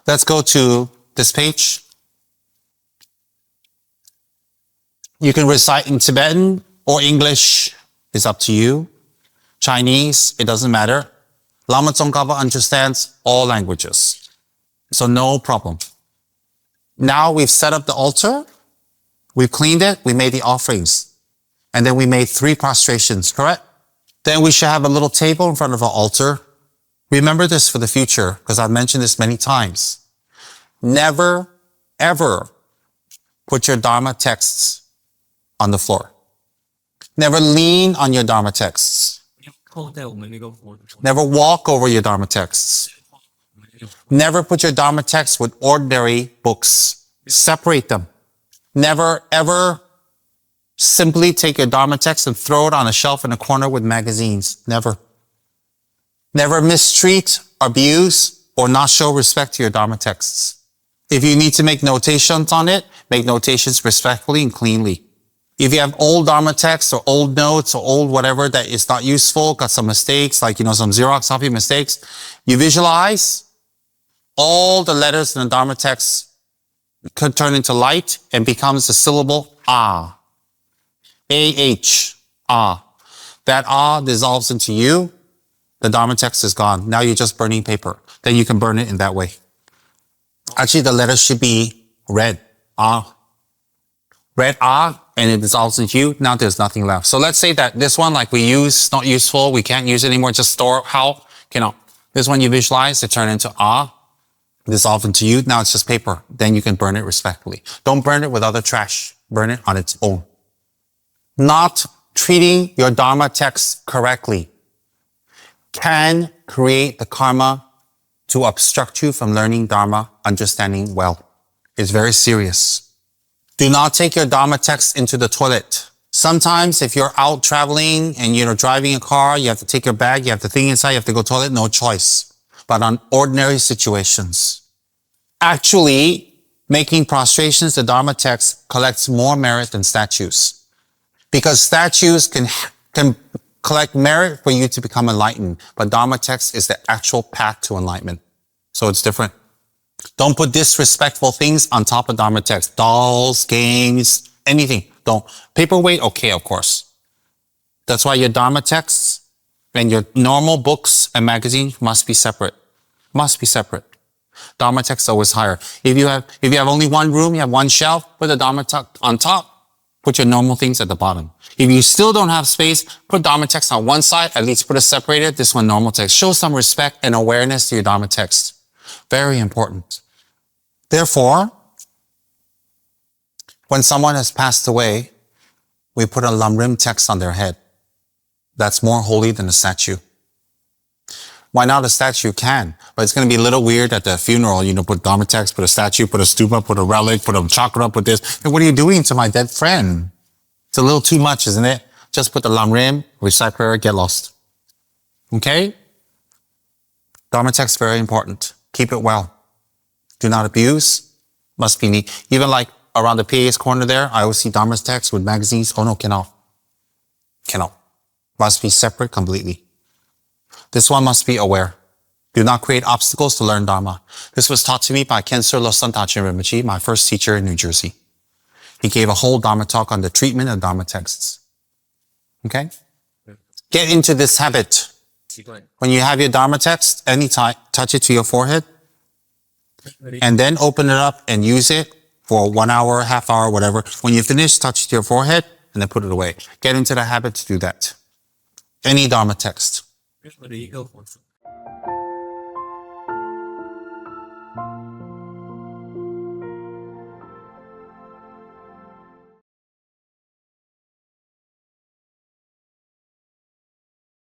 Let's go to this page. You can recite in Tibetan or English. It's up to you. Chinese, it doesn't matter. Lama Tsongkhapa understands all languages. So no problem. Now we've set up the altar. We've cleaned it. We made the offerings. And then we made 3 prostrations, correct? Then we should have a little table in front of our altar. Remember this for the future, because I've mentioned this many times. Never, ever put your Dharma texts on the floor. Never lean on your Dharma texts. Never walk over your Dharma texts. Never put your Dharma texts with ordinary books. Separate them. Never, ever simply take your Dharma text and throw it on a shelf in a corner with magazines. Never. Never mistreat, abuse, or not show respect to your Dharma texts. If you need to make notations on it, make notations respectfully and cleanly. If you have old Dharma texts or old notes or old whatever that is not useful, got some mistakes, like, some Xerox copy mistakes, you visualize all the letters in the Dharma text could turn into light and becomes the syllable Ah. A-H. Ah. That Ah dissolves into you. The Dharma text is gone. Now you're just burning paper. Then you can burn it in that way. Actually, the letters should be red. Ah. Red Ah, and it dissolves into you. Now there's nothing left. So let's say that this one, like we use, not useful. We can't use it anymore. Just store how, this one you visualize, it turn into Ah. Dissolve into you. Now it's just paper. Then you can burn it respectfully. Don't burn it with other trash. Burn it on its own. Not treating your Dharma text correctly can create the karma to obstruct you from learning Dharma, understanding well. It's very serious. Do not take your Dharma text into the toilet. Sometimes if you're out traveling and you're driving a car, you have to take your bag, you have the thing inside, you have to go to the toilet, no choice. But on ordinary situations, actually making prostrations to Dharma text collects more merit than statues. Because statues can collect merit for you to become enlightened. But Dharma text is the actual path to enlightenment. So it's different. Don't put disrespectful things on top of Dharma text. Dolls, games, anything. Don't. Paperweight, okay, of course. That's why your Dharma texts and your normal books and magazines must be separate. Must be separate. Dharma text always higher. If you have only one room, you have one shelf, put the Dharma text on top. Put your normal things at the bottom. If you still don't have space, put Dharma text on one side, at least put it separated, this one normal text. Show some respect and awareness to your Dharma text. Very important. Therefore, when someone has passed away, we put a lamrim text on their head. That's more holy than a statue. Why not a statue? Can. But it's going to be a little weird at the funeral, put Dharma text, put a statue, put a stupa, put a relic, put a chakra, put this. And what are you doing to my dead friend? It's a little too much, isn't it? Just put the lamrim, recite prayer, get lost. Okay? Dharma text, very important. Keep it well. Do not abuse. Must be neat. Even like around the PA's corner there, I always see Dharma text with magazines. Oh no, cannot. Cannot. Must be separate completely. This one must be aware. Do not create obstacles to learn Dharma. This was taught to me by Kensur Losang Tachin Rinpoche, my first teacher in New Jersey. He gave a whole Dharma talk on the treatment of Dharma texts. Okay? Get into this habit. When you have your Dharma text, anytime, touch it to your forehead, and then open it up and use it for 1 hour, half hour, whatever. When you finish, touch it to your forehead, and then put it away. Get into the habit to do that. Any Dharma text.